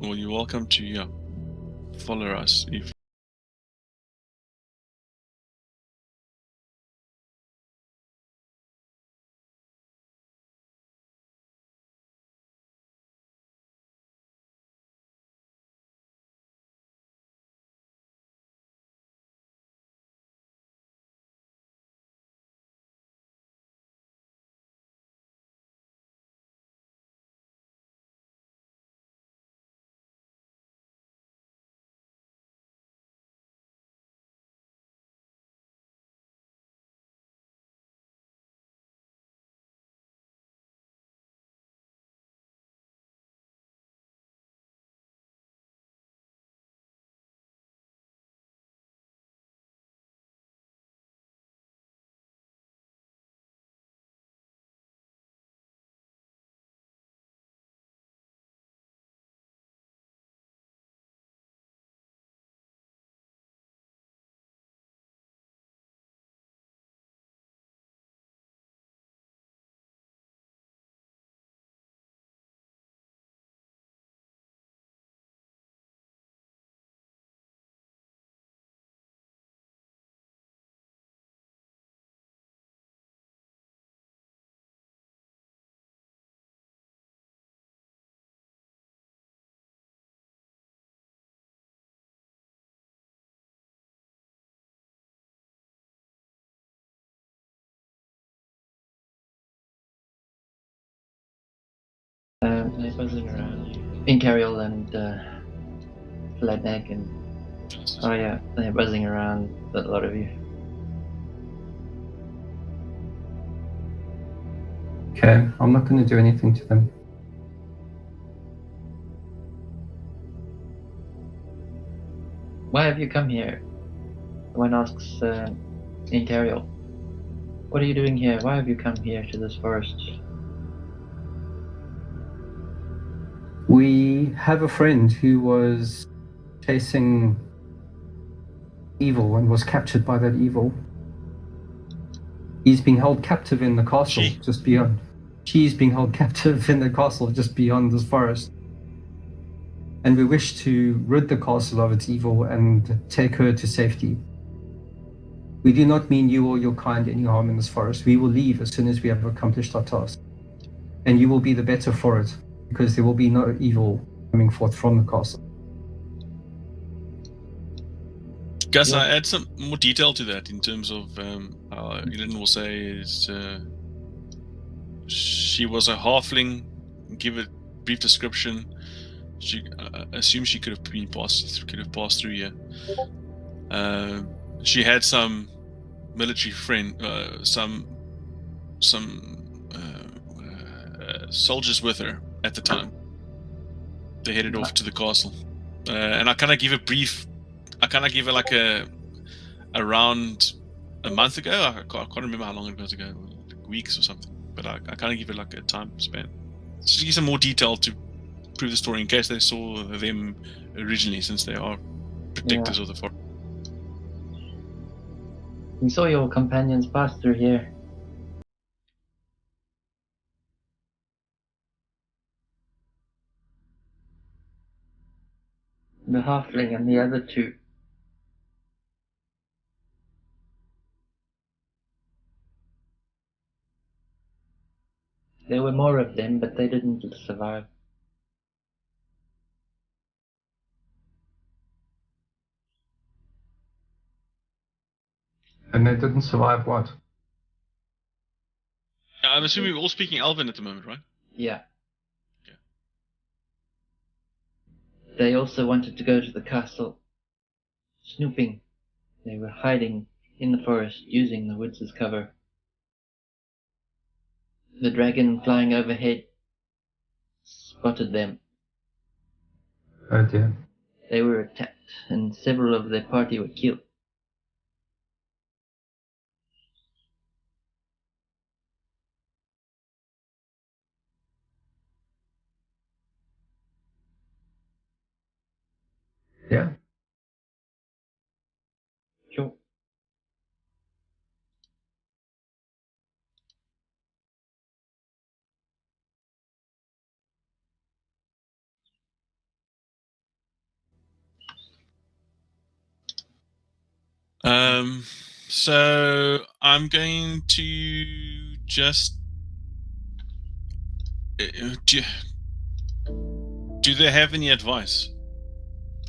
Well, you're welcome to follow us if. They're buzzing around. Incarial and Flatneck and oh yeah, they're buzzing around a lot of you. Okay, I'm not going to do anything to them. Why have you come here? One asks Incarial. What are you doing here? Why have you come here to this forest? We have a friend who was chasing evil and was captured by that evil. He's being held captive in the castle just beyond. She's being held captive in the castle just beyond this forest. And we wish to rid the castle of its evil and take her to safety. We do not mean you or your kind any harm in this forest. We will leave as soon as we have accomplished our task. And you will be the better for it, because there will be no evil coming forth from the castle. Gus, I add some more detail to that in terms of Eden will say is she was a halfling. Give a brief description. She assumes she could have passed through here. She had some military friend, some soldiers with her at the time. They headed off to the castle, and I kind of give a brief. I kind of give it like around a month ago. I can't remember how long it was ago, like weeks or something. But I kind of give it like a time span. Just give some more detail to prove the story in case they saw them originally, since they are protectors of the forest. We saw your companions pass through here. The halfling and the other two. There were more of them, but they didn't survive. And they didn't survive what? I'm assuming we're all speaking Elven at the moment, right? Yeah. They also wanted to go to the castle. Snooping. They were hiding in the forest, using the woods as cover. The dragon flying overhead spotted them. Oh dear. They were attacked, and several of their party were killed. Yeah. Sure. So I'm going to just. Do they have any advice?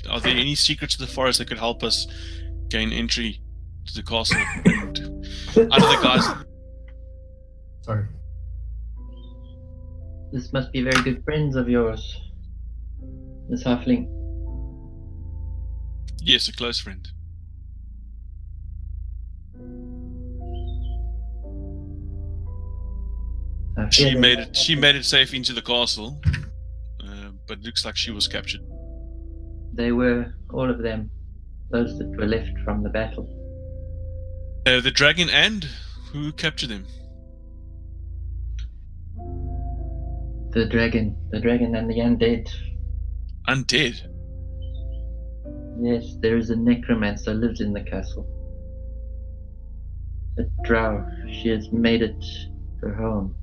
Are there any secrets to the forest that could help us gain entry to the castle and under the guise? Sorry. This must be very good friends of yours, Miss Halfling. Yes, a close friend. She made it safe into the castle, but it looks like she was captured. They were, all of them, those that were left from the battle. The dragon and who captured them? The dragon and the undead. Undead? Yes, there is a necromancer lives in the castle. A drow. She has made it her home.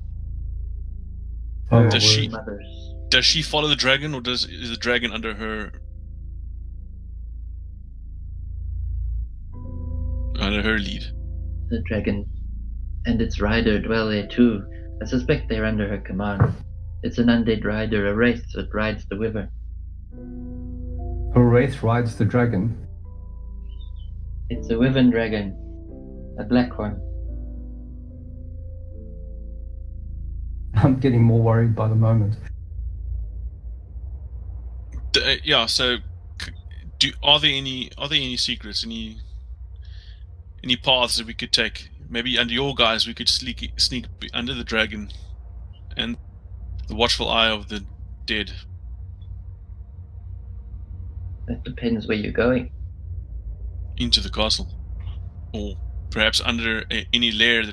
Oh, Does she? Mothers. Does she follow the dragon, or is the dragon under her lead? The dragon and its rider dwell there too. I suspect they're under her command. It's an undead rider, a wraith that rides the wyvern. A wraith rides the dragon. It's a wyvern dragon, a black one. I'm getting more worried by the moment. Yeah. So, are there any secrets? Any paths that we could take? Maybe under your guys, we could sneak under the dragon and the watchful eye of the dead. That depends where you're going. Into the castle, or perhaps under any lair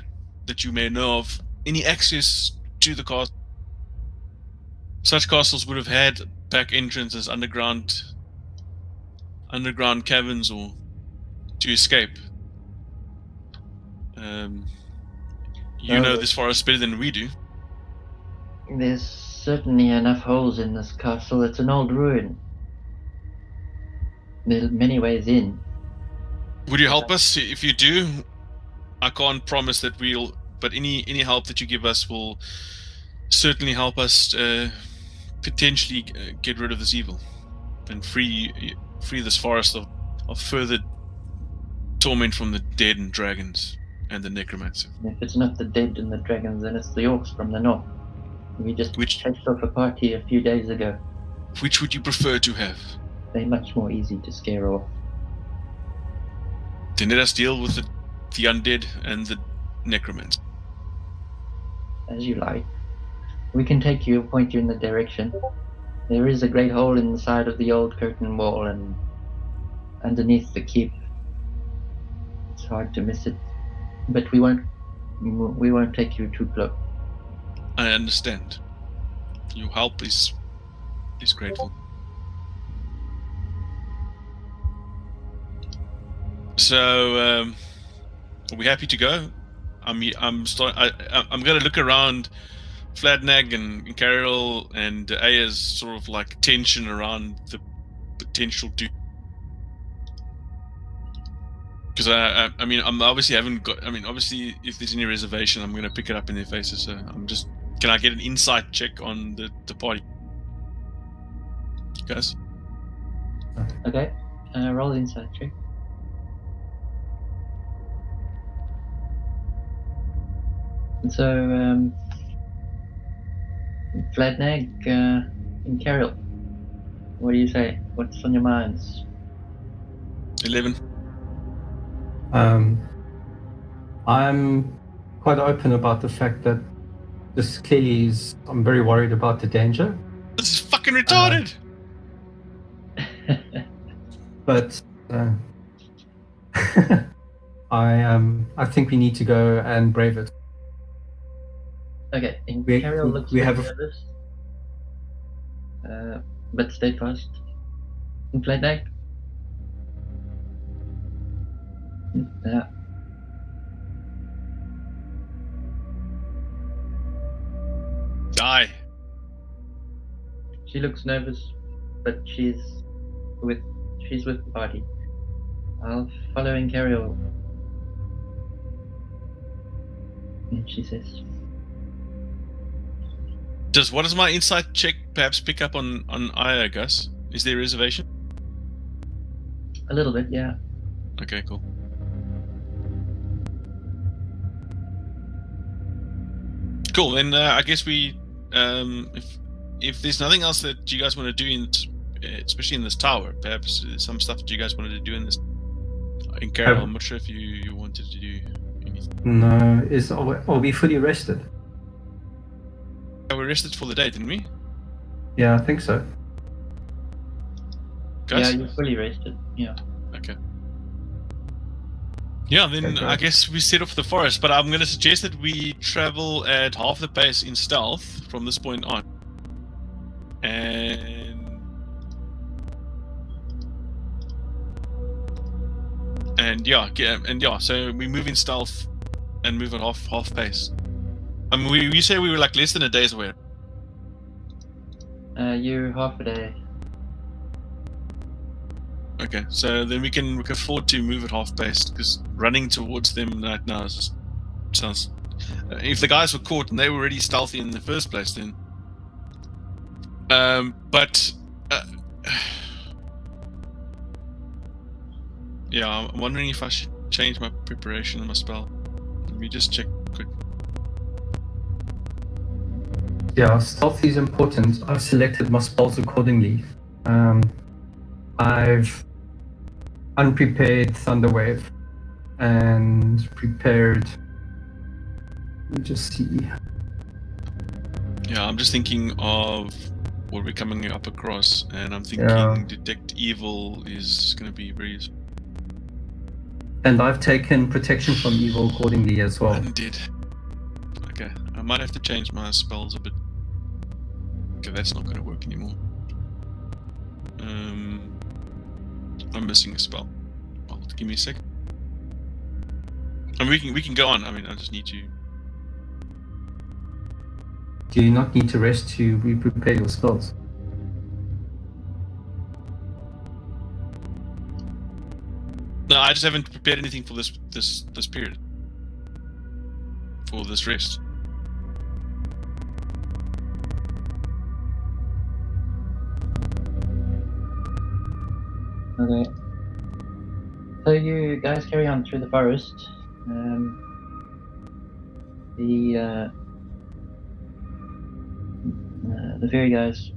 that you may know of. Any access to the castle. Such castles would have had back entrances, underground caverns, or to escape. You know this forest better than we do. There's certainly enough holes in this castle. It's an old ruin. There's many ways in. Would you help us? If you do, I can't promise that we'll. But any help that you give us will certainly help us potentially get rid of this evil and free this forest of further torment from the dead and dragons and the necromancer. If it's not the dead and the dragons, then it's the orcs from the north. We just chased off a party a few days ago. Which would you prefer to have? They're much more easy to scare off. Then let us deal with the undead and the necromancer. As you like. We can take you, point you in the direction. There is a great hole in the side of the old curtain wall and underneath the keep. It's hard to miss it, but we won't take you too close. I understand. Your help is grateful. So, are we happy to go? I'm going to look around Fladnag and Carol and Aya's sort of like tension around the potential dude. Because I mean, I'm obviously haven't got. I mean, obviously, if there's any reservation, I'm going to pick it up in their faces. So I'm just. Can I get an insight check on the party, guys? Okay. Roll the insight check. And so, Fladnag and Carol, what do you say? What's on your minds? 11. I'm quite open about the fact that this clearly is. I'm very worried about the danger. This is fucking retarded. But I think we need to go and brave it. Okay, and Carol looks nervous, but steadfast. And Fladnag? Yeah. Die. She looks nervous, but she's with the party. I'll follow in Carol. And she says, What does my insight check perhaps pick up on Aya, Gus? Is there a reservation? a little bit, yeah. Okay, cool. Cool. Then I guess we, if there's nothing else that you guys want to do especially in this tower, perhaps some stuff that you guys wanted to do in Carol. I'm not sure if you wanted to do anything. No, are we fully rested? Yeah, we rested for the day, didn't we? Yeah, I think so. Gus? Yeah, you're fully rested, yeah. Okay. Yeah, then Okay. I guess we set off the forest, but I'm going to suggest that we travel at half the pace in stealth from this point on. So we move in stealth and move at half pace. I mean, we say we were like less than a day's away. You're half a day. Okay, so then we can afford to move at half pace, because running towards them right now sounds. If the guys were caught and they were already stealthy in the first place, then. Yeah, I'm wondering if I should change my preparation and my spell. Let me just check quick. Yeah, stealth is important. I've selected my spells accordingly. I've unprepared Thunderwave and prepared. Let me just see. Yeah, I'm just thinking of what we're coming up across, and I'm thinking Detect Evil is going to be very. And I've taken Protection from Evil accordingly as well. Indeed. Okay, I might have to change my spells a bit. Okay, that's not going to work anymore. I'm missing a spell. Well, give me a second. I mean, we can go on. I mean, I just need to. Do you not need to rest to re-prepare your spells? No, I just haven't prepared anything for this period. For this rest. Okay. So you guys carry on through the forest. The fairy guys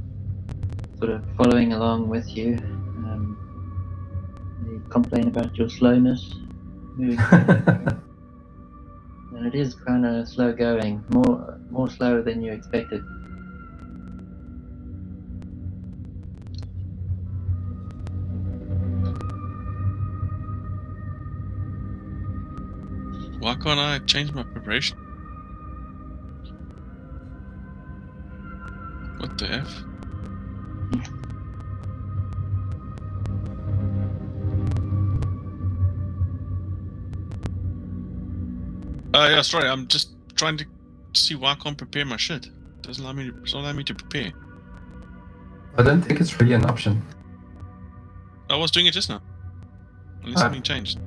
sort of following along with you. They complain about your slowness. And it is kind of slow going, more slow than you expected. Why can't I change my preparation? What the F? Yeah, sorry, I'm just trying to see why I can't prepare my shit. It doesn't allow me to prepare. I don't think it's really an option. I was doing it just now. Unless something changed.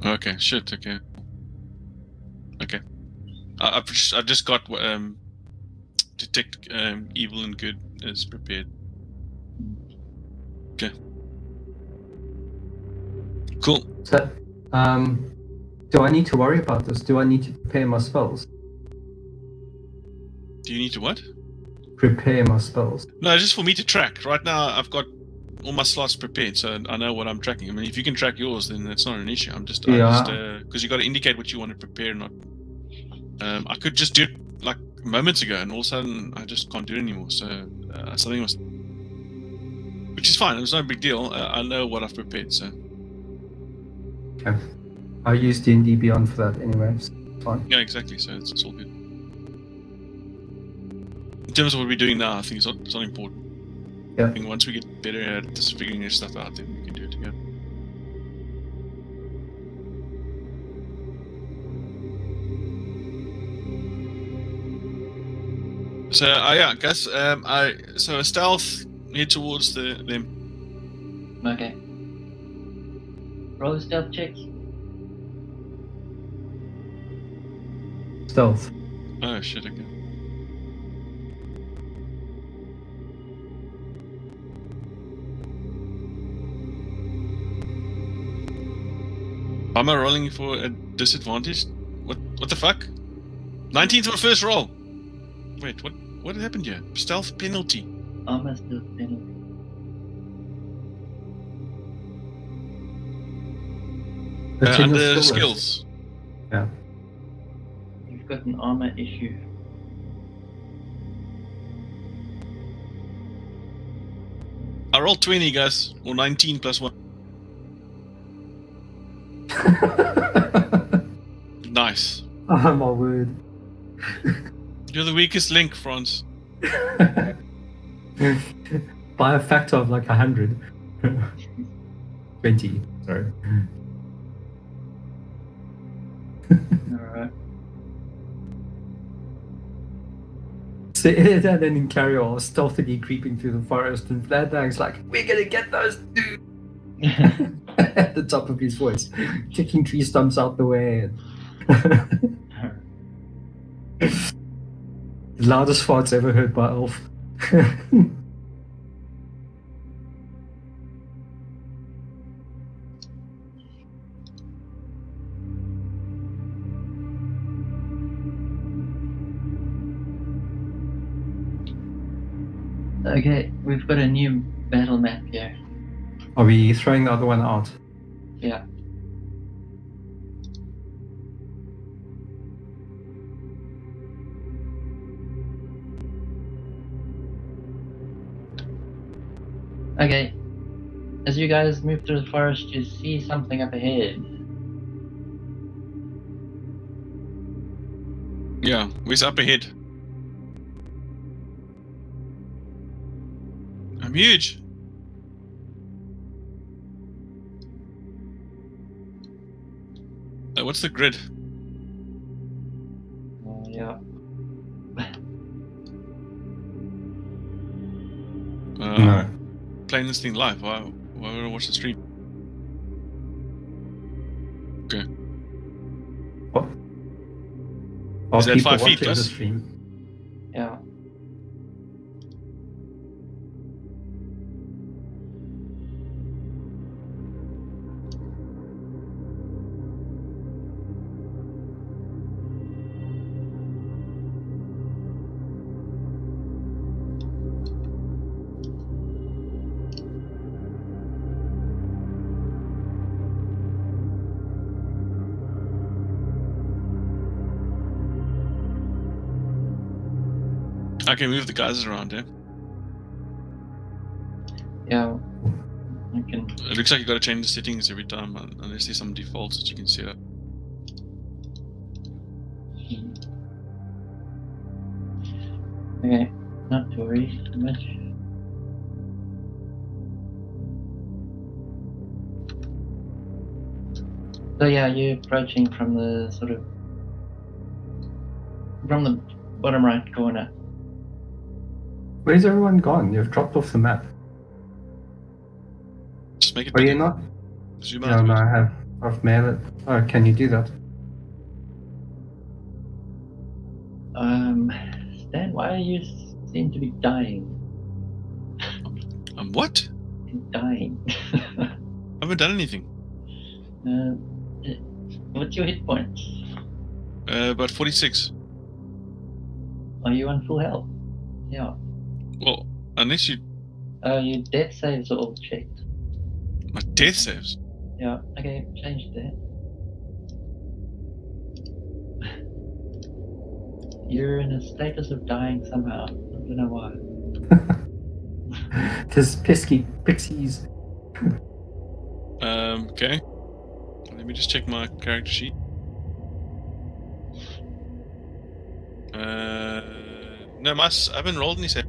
Okay, shit, okay. Okay. I've just got Detect Evil and Good as prepared. Okay. Cool. So, do I need to worry about this? Do I need to prepare my spells? Do you need to what? Prepare my spells. No, just for me to track. Right now, I've got all my slots prepared, so I know what I'm tracking. I mean, if you can track yours, then that's not an issue. Because you got to indicate what you want to prepare. Not. I could just do it like moments ago, and all of a sudden I just can't do it anymore. So something was, which is fine. It's no big deal. I know what I've prepared. So. Okay. I use D&D Beyond for that anyway. So it's fine. Yeah, exactly. So it's all good. In terms of what we're doing now, I think it's not important. Yeah. I think once we get better at just figuring this stuff out, then we can do it together. So yeah, guys. So stealth head towards them. Okay. Roll a stealth check. Stealth. Oh shit again. Am I rolling for a disadvantage? What the fuck? 19 for first roll. Wait, what happened here? Stealth penalty. Armor stealth penalty. It's in your Under skill list. skills. Yeah. You've got an armor issue. I rolled 20, guys, or 19 plus 1. Nice. Oh my word. You're the weakest link, Franz. By a factor of like 100. 20, sorry. Alright. So and then in Carriol stealthily creeping through the forest, and Fladbang's like, "We're gonna get those dudes!" At the top of his voice, kicking tree stumps out the way. Loudest farts ever heard by Elf. Okay, we've got a new battle map here. Are we throwing the other one out? Yeah. Okay. As you guys move through the forest, you see something up ahead. Yeah, where's up ahead? I'm huge. What's the grid? Yeah. No. Playing this thing live. Why would I watch the stream? Okay. What? Are Is that people 5 feet watching the plus? stream? Yeah. I can move the guys around, yeah? Yeah. I can. It looks like you gotta change the settings every time, unless there's some defaults that you can set up. Okay. Not to worry too much. So yeah, you're approaching from the from the bottom right corner. Where's everyone gone? You've dropped off the map. Just make it Are you bigger. not? Zoom No, out a no, bit. I've mailed it. Oh, can you do that? Stan, why you seem to be dying? What? Dying. I haven't done anything. What's your hit points? About 46. Are you on full health? Yeah. Well, unless you... Your death saves are all checked. My death saves. Yeah, okay, change that. You're in a status of dying somehow. I don't know why. Because pesky pixies. Okay. Let me just check my character sheet. No, I haven't rolled any save.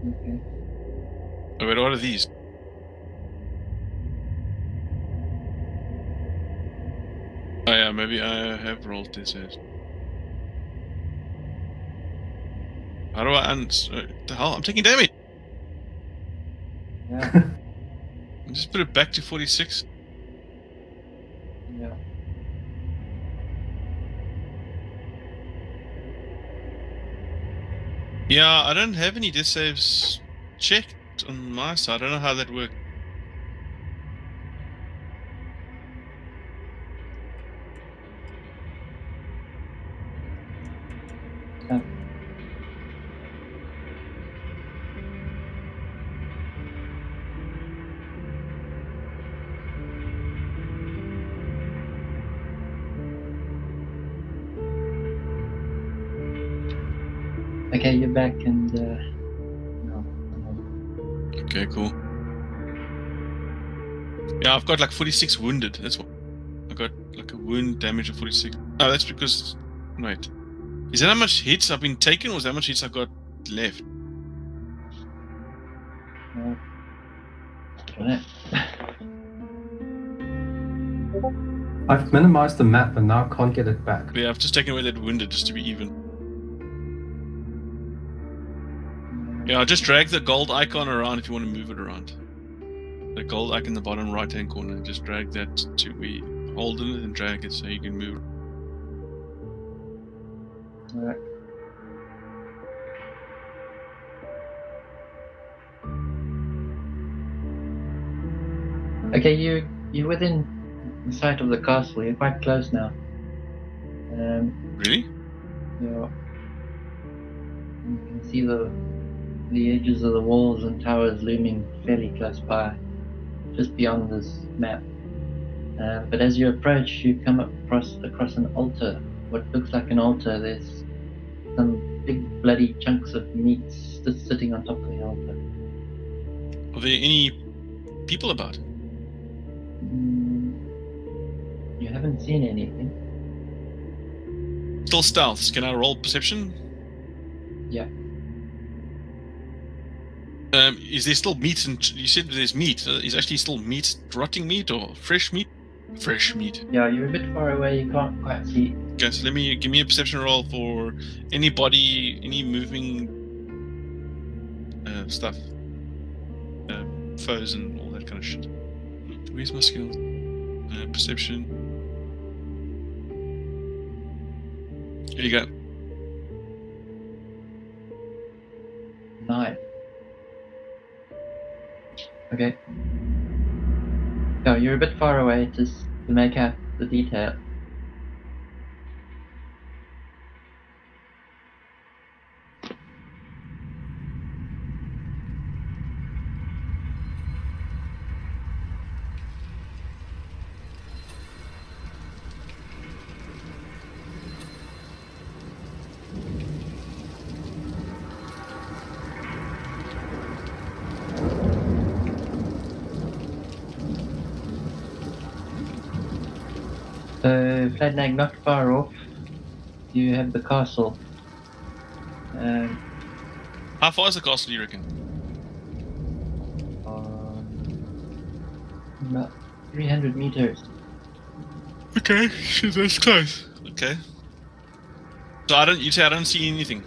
Okay. Oh, wait, what are these? Oh yeah, maybe I have rolled this saves. How do I the hell? I'm taking damage. Yeah. Just put it back to 46. Yeah. Yeah, I don't have any death saves checked on my side. I don't know how that works. Yeah. Okay, you're back and no. Okay, cool. Yeah, I've got like 46 wounded. That's what I got, like a wound damage of 46. Oh, that's because wait, is that how much hits I've been taken, or is that how much hits I've got left? I've minimized the map and now can't get it back. Yeah, I've just taken away that wounded just to be even. Yeah, I'll just drag the gold icon around if you want to move it around. The gold icon in the bottom right hand corner, just drag that to where you hold it and drag it so you can move it. Alright. Okay, you're within the sight of the castle. You're quite close now. Really? You can see the edges of the walls and towers looming fairly close by, just beyond this map. But as you approach, you come across an altar. What looks like an altar. There's some big bloody chunks of meat sitting on top of the altar. Are there any people about? You haven't seen anything. Still stealths. Can I roll perception? Yeah. Is there still meat? And you said there's meat. Is actually still meat, rotting meat or fresh meat? Fresh meat. Yeah, you're a bit far away. You can't quite see. Okay, so give me a perception roll for anybody, any moving stuff, foes and all that kind of shit. Where's my skills? Perception. Here you go. 9. Okay. No, you're a bit far away to make out the detail. So, Fladnag, not far off, you have the castle. How far is the castle, do you reckon? About 300 meters. Okay, shit, that's close. Okay. So you say I don't see anything?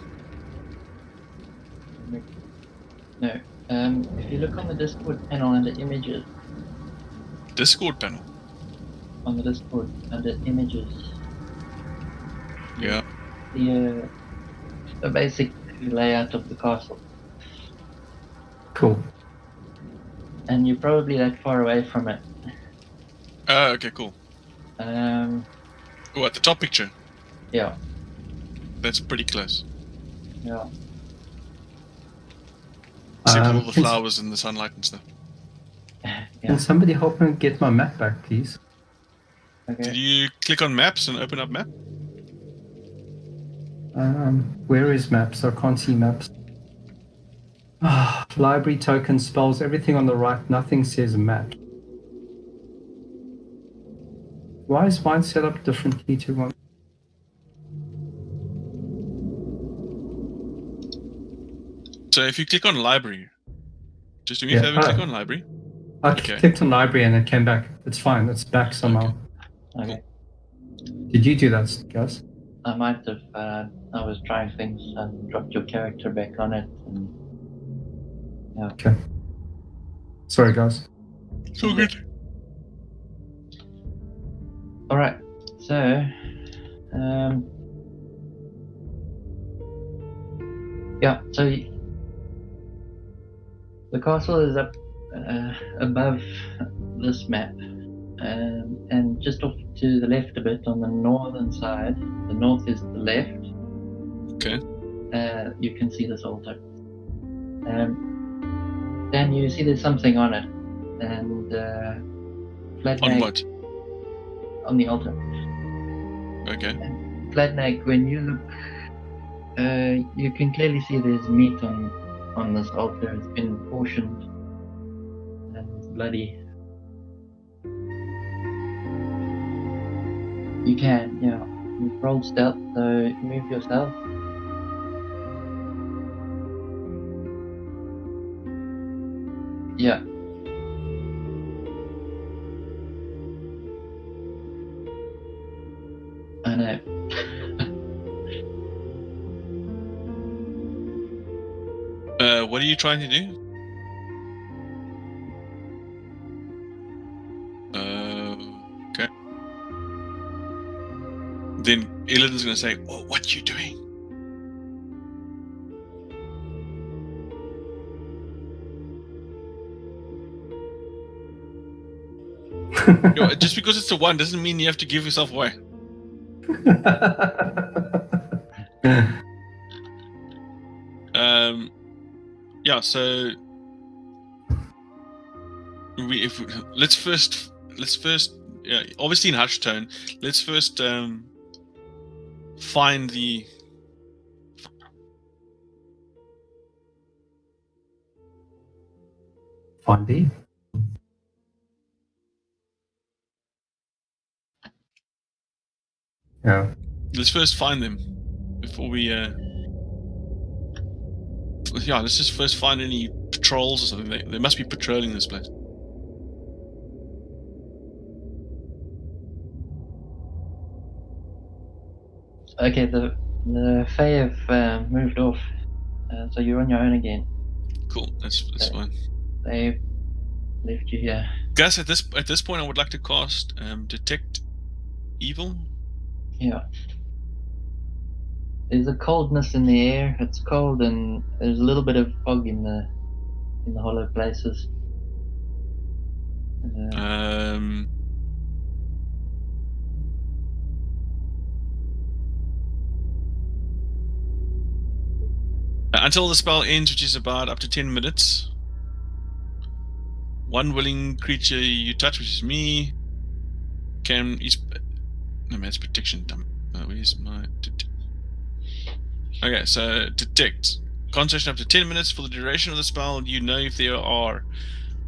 No. If you look on the Discord panel under images. Discord panel? On the Discord under images. Yeah. The basic layout of the castle. Cool. And you're probably that far away from it. Oh, okay, cool. Oh, at the top picture? Yeah. That's pretty close. Yeah. Except for all the flowers and the sunlight and stuff. Yeah. Can somebody help me get my map back, please? Okay. Did you click on maps and open up map? Where is maps? I can't see maps. Library tokens, spells, everything on the right. Nothing says map. Why is mine set up differently to one? So if you click on library, just do me a favor, click on library. I clicked on library and it came back. It's fine. It's back somehow. Okay. Did you do that, guys? I might have. I was trying things and dropped your character back on it. And, yeah. Okay. Sorry, guys. So good. All right. So, yeah. So the castle is up above this map, and just off to the left a bit on the northern side. The north is the left. Okay. You can see this altar. Then you see there's something on it, and On what? on the altar. Okay. Flatneck, when you look, you can clearly see there's meat on this altar. It's been portioned and it's bloody. You can, yeah. You've rolled stealth, so move yourself. Yeah. I know. What are you trying to do? Okay. Then Ellen's gonna say, "Oh, what you doing?" Just because it's a 1 doesn't mean you have to give yourself away. Yeah. So let's first. Yeah, obviously in hushed tone. Let's first find the. Find the. Yeah. Let's first find them before we. Yeah, let's just first find any patrols or something. They must be patrolling this place. Okay, the Fae have moved off, so you're on your own again. Cool, that's fine. They left you here. Gus, at this point, I would like to cast Detect Evil. Yeah. There's a coldness in the air. It's cold, and there's a little bit of fog in the hollow places. Until the spell ends, which is about up to 10 minutes. One willing creature you touch, which is me, can... No, man, it's protection. Where's my... Okay, so detect. Concentration up to 10 minutes for the duration of the spell. You know if there are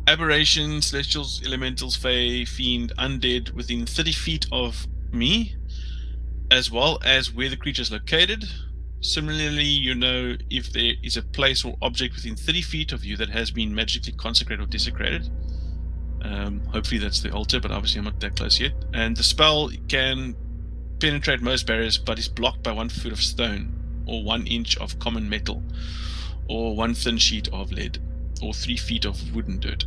aberrations, celestials, elementals, fae, fiend, undead within 30 feet of me, as well as where the creature is located. Similarly, you know if there is a place or object within 30 feet of you that has been magically consecrated or desecrated. Hopefully that's the altar, but obviously I'm not that close yet. And the spell can penetrate most barriers, but is blocked by 1 foot of stone, or 1 inch of common metal, or 1 thin sheet of lead, or 3 feet of wooden dirt.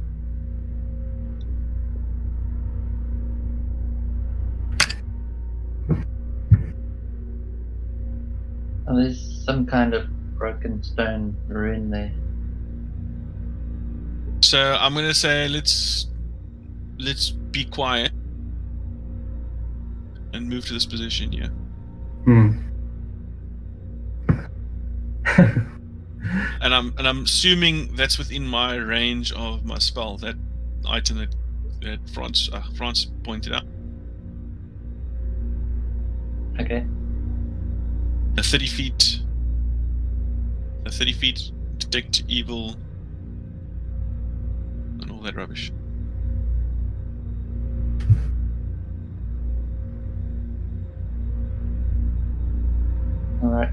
Oh, there's some kind of broken stone ruin there. So I'm gonna say let's be quiet and move to this position here. And I'm assuming that's within my range of my spell. That item that France pointed out. Okay. A 30 feet detect evil and all that rubbish. Alright.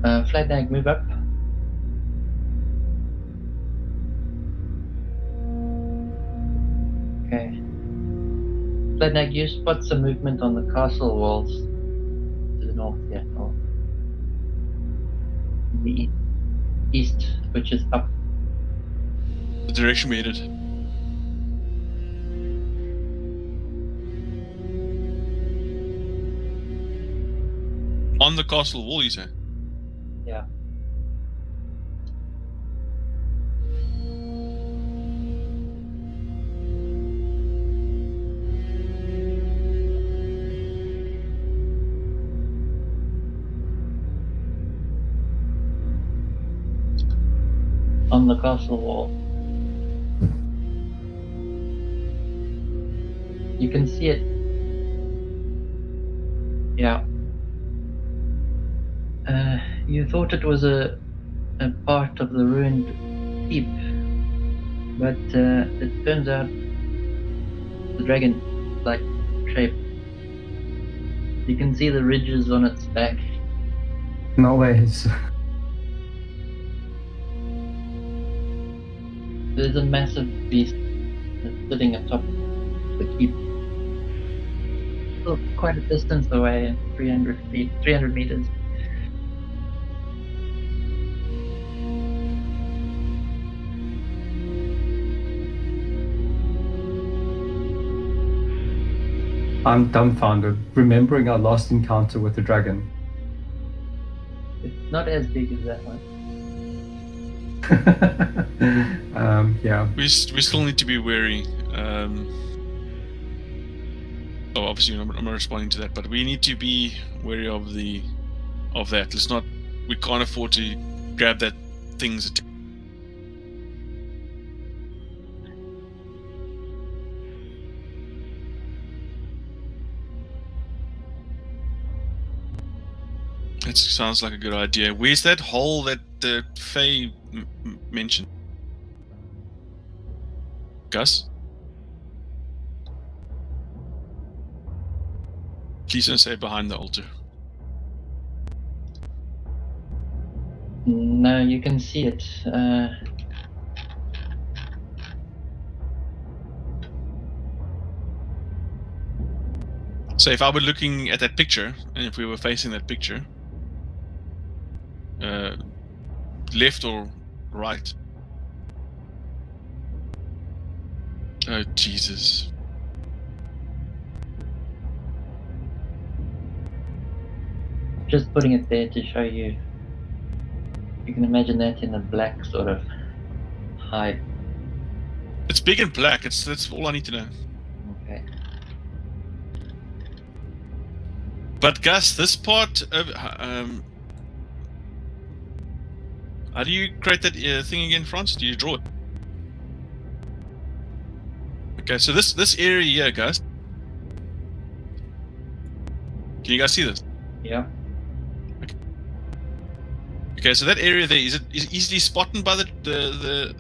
Flatneck, move up. Okay. Flatneck, you spot some movement on the castle walls to the north, yeah, north. The east, which is up. The direction we headed. On the castle wall, you say? Yeah. On the castle wall. You can see it. Yeah. You thought it was a part of the ruined keep, but it turns out the dragon-like shape. You can see the ridges on its back. No ways. There's a massive beast that's sitting atop the keep. Still quite a distance away, 300 meters. I'm dumbfounded, remembering our last encounter with the dragon. It's not as big as that one. Yeah. We still need to be wary. Obviously I'm not responding to that, but we need to be wary of that. Let's not. We can't afford to grab that thing's attention. That sounds like a good idea. Where's that hole that Faye mentioned? Gus? Please don't say behind the altar. No, you can see it. So if I were looking at that picture, and if we were facing that picture, left or right? Oh, Jesus. Just putting it there to show you. You can imagine that in a black sort of hide. It's big and black. That's all I need to know. Okay. But Gus, this part of how do you create that thing again, Franz? Do you draw it? Okay, so this area here, guys. Can you guys see this? Yeah. Okay, so that area there is it easily spotted by the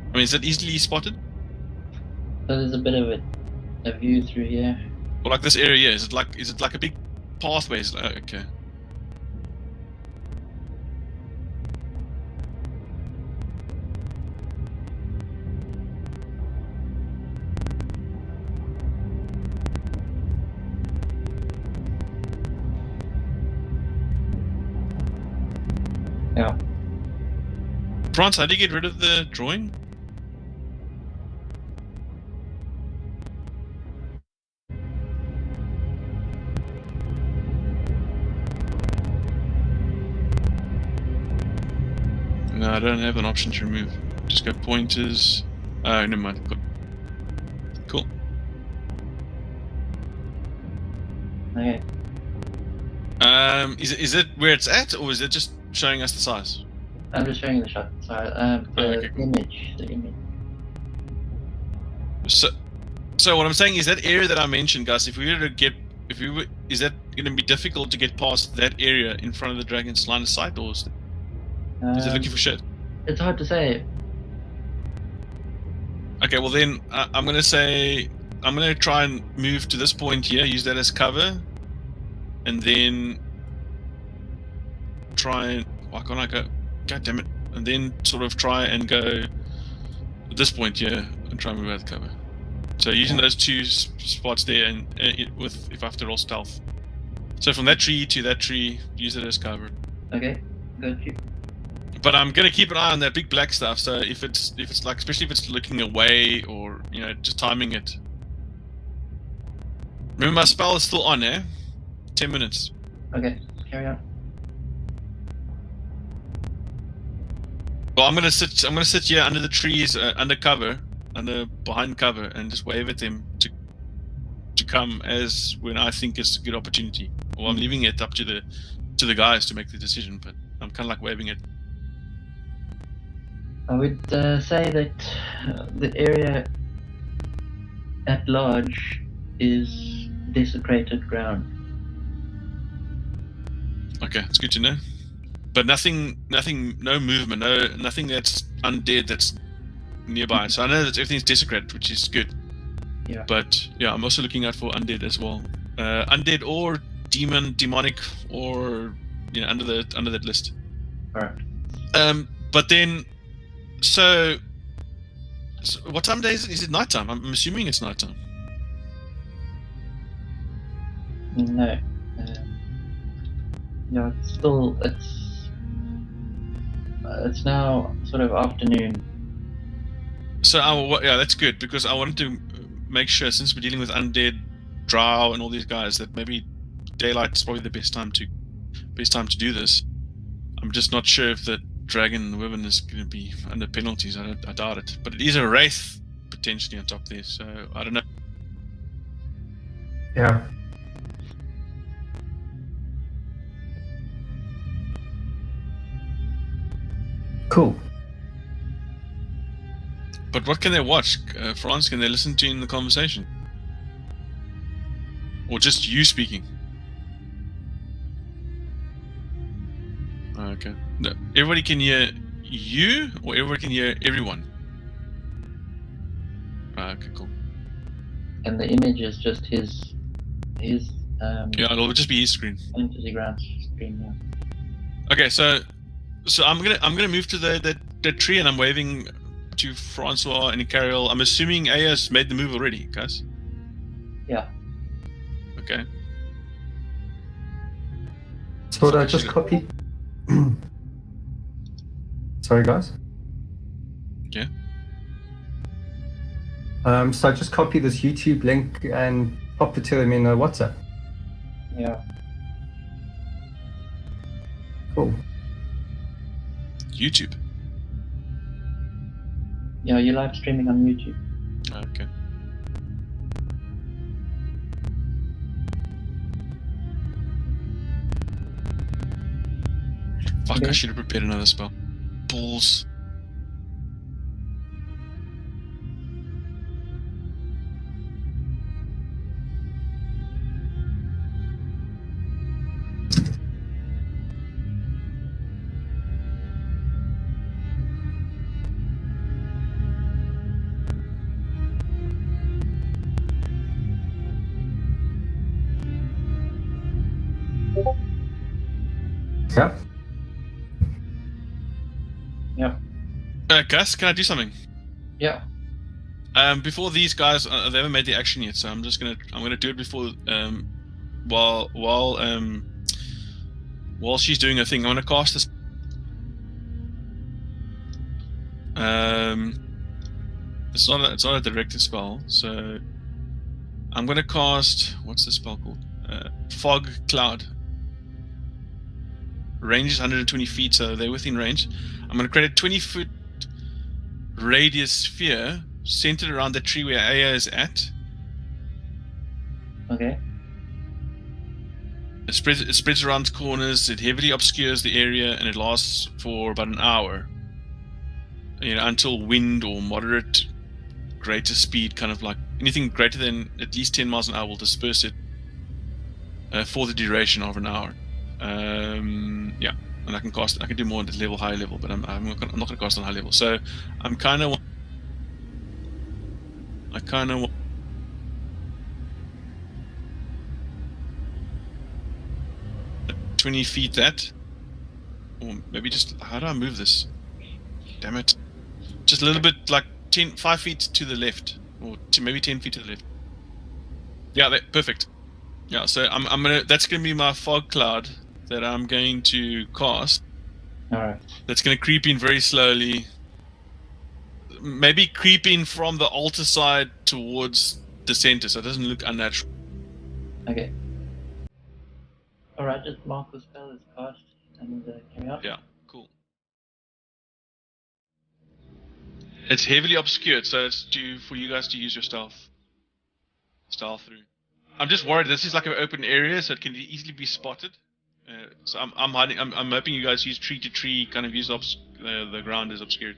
I mean, is it easily spotted? So there's a bit of a view through here. Or like this area, is it like a big pathway? Is it like, okay. Yeah. Franz, how do you get rid of the drawing? No, I don't have an option to remove. Just go pointers. Oh, never mind. Cool. Okay. Is it where it's at, or is it just showing us the size? I'm just showing you the shot. Sorry, okay, cool. The image. So what I'm saying is that area that I mentioned, Gus. Is that going to be difficult to get past that area in front of the dragon's line of sight, or is it looking for shit? It's hard to say. Okay, well then I'm going to try and move to this point here, use that as cover, and then try and why can't I go? God damn it! And then sort of try and go at this point here and try and move out of cover. So using those two spots there, and with if I have to roll stealth. So from that tree to that tree, use it as cover. Okay, got you. But I'm gonna keep an eye on that big black stuff. So if it's like, especially if it's looking away or just timing it. Remember, my spell is still on, 10 minutes. Okay, carry on. Well, I'm gonna sit here under the trees, under cover, behind cover, and just wave at them to come as when I think it's a good opportunity. Well, I'm leaving it up to the guys to make the decision, but I'm kind of like waving it. I would say that the area at large is desecrated ground. Okay, it's good to know. But nothing, no movement, nothing that's undead that's nearby. So I know that everything's desecrated, which is good. Yeah. But yeah, I'm also looking out for undead as well. Undead or demonic, or under that list. Alright. But then, so what time of day is it? Is it nighttime? I'm assuming it's nighttime. No. Yeah, it's now sort of afternoon. So yeah, that's good, because I wanted to make sure, since we're dealing with undead, drow, and all these guys, that maybe daylight is probably the best time to do this. I'm just not sure if the dragon woman is going to be under penalties. I doubt it, but it is a wraith potentially on top there, so I don't know. Yeah. Cool. But what can they watch? France, can they listen to in the conversation? Or just you speaking? Okay. No, everybody can hear you, or everybody can hear everyone? Okay, cool. And the image is just his Yeah, it'll just be his screen. fantasy ground screen, yeah. Okay, so I'm gonna move to the tree, and I'm waving to Francois and Carol. I'm assuming Aya's made the move already, guys. Yeah. Okay. So I just copy. Sorry, guys. Yeah. So I just copy this YouTube link and pop it to them in WhatsApp. Yeah. Cool. YouTube. Yeah, you're live streaming on YouTube. Okay. Fuck, Okay. I should have prepared another spell. Balls. Yeah. Yeah. Gus, can I do something? Yeah. Before these guys, they haven't made the action yet, so I'm gonna do it before, while she's doing her thing. I'm gonna cast this. It's not a directed spell, so I'm gonna cast, what's the spell called? Fog Cloud. Range is 120 feet, so they're within range. I'm gonna create a 20-foot radius sphere centered around the tree where Aya is at. Okay. It spreads around corners, it heavily obscures the area, and it lasts for about an hour. Until wind or moderate greater speed, kind of like anything greater than at least 10 miles an hour, will disperse it for the duration of an hour. Yeah, and I can do more at the higher level, but I'm not going to cast on high level. So I kind of want 20 feet that, or maybe just, how do I move this? Damn it! Just a little bit, like 5 feet to the left. or maybe 10 feet to the left. Yeah, perfect. Yeah, so I'm gonna. That's gonna be my fog cloud that I'm going to cast. All right. That's gonna creep in very slowly. Maybe creep in from the altar side towards the center, so it doesn't look unnatural. Okay. All right. Just mark the spell as cast and carry on. Yeah, cool. It's heavily obscured, so it's for you guys to use your stealth through. I'm just worried. This is like an open area, so it can easily be spotted. So I'm hiding. I'm hoping you guys use tree to tree, kind of use the ground is obscured.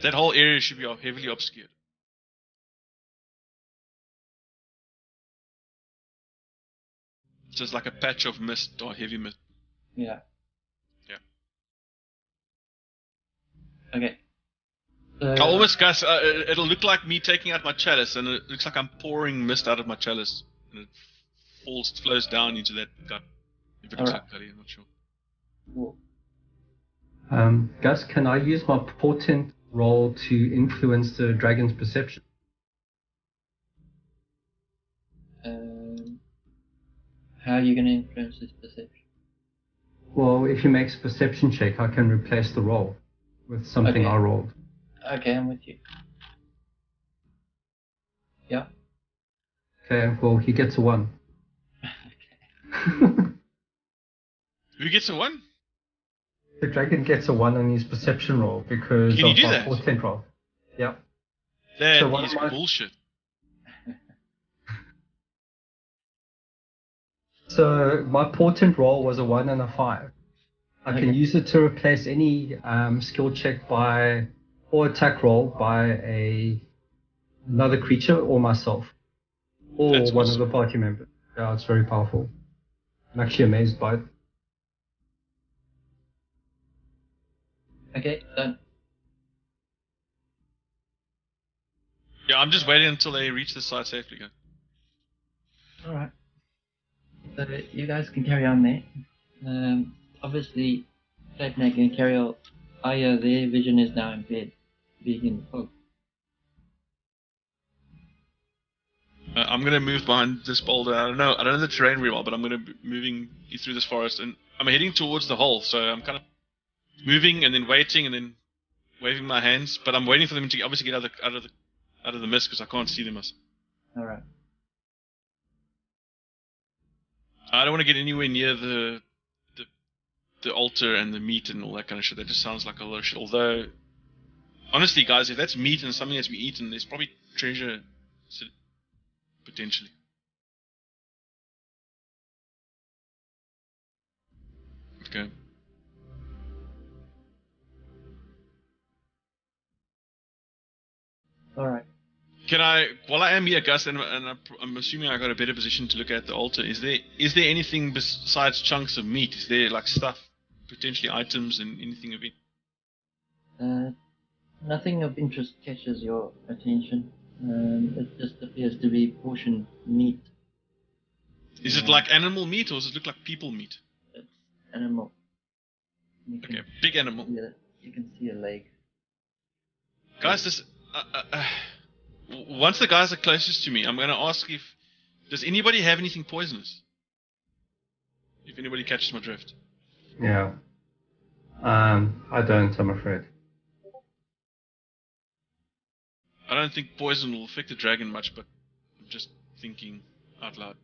That whole area should be heavily obscured. Just like a patch of mist or heavy mist. Yeah. Yeah. Okay. I almost guess it'll look like me taking out my chalice, and it looks like I'm pouring mist out of my chalice, and it flows down into that gut. If it looks like that, I'm not sure. Cool. Gus, can I use my portent roll to influence the dragon's perception? How are you going to influence his perception? Well, if he makes a perception check, I can replace the roll with something I rolled. Okay, I'm with you. Yeah. Okay, well, he gets a 1. Who gets a 1? The dragon gets a 1 on his perception roll because Can you of do my that? portent roll. Yeah. That is bullshit. So my portent roll was a 1 and a 5. I can use it to replace any skill check or attack roll by another creature or myself, or That's one awesome. of the party members. Yeah, it's very powerful. I'm actually amazed by it. Okay, done. Yeah, I'm just waiting until they reach the site safely. Go. All right. So you guys can carry on there. Obviously, Flatneck and Carriel, their vision is now impaired, being in the fog. I'm gonna move behind this boulder. I don't know the terrain very well, but I'm gonna be moving through this forest, and I'm heading towards the hole. So I'm kind of moving and then waiting and then waving my hands, but I'm waiting for them to obviously get out of the mist because I can't see them. All right. I don't want to get anywhere near the altar and the meat and all that kind of shit. That just sounds like a lot of shit. Although, honestly, guys, if that's meat and something that's been eaten, there's probably treasure potentially. Okay. All right. Can I, while I am here, Gus, and I'm assuming I got a better position to look at the altar. Is there anything besides chunks of meat? Is there like stuff, potentially items, and anything of it? Nothing of interest catches your attention. It just appears to be portioned meat. Is it like animal meat, or does it look like people meat? It's animal. Okay, big animal. You can see a leg. Guys, this. Once the guys are closest to me, I'm going to ask does anybody have anything poisonous? If anybody catches my drift. Yeah. I don't, I'm afraid. I don't think poison will affect the dragon much, but I'm just thinking out loud.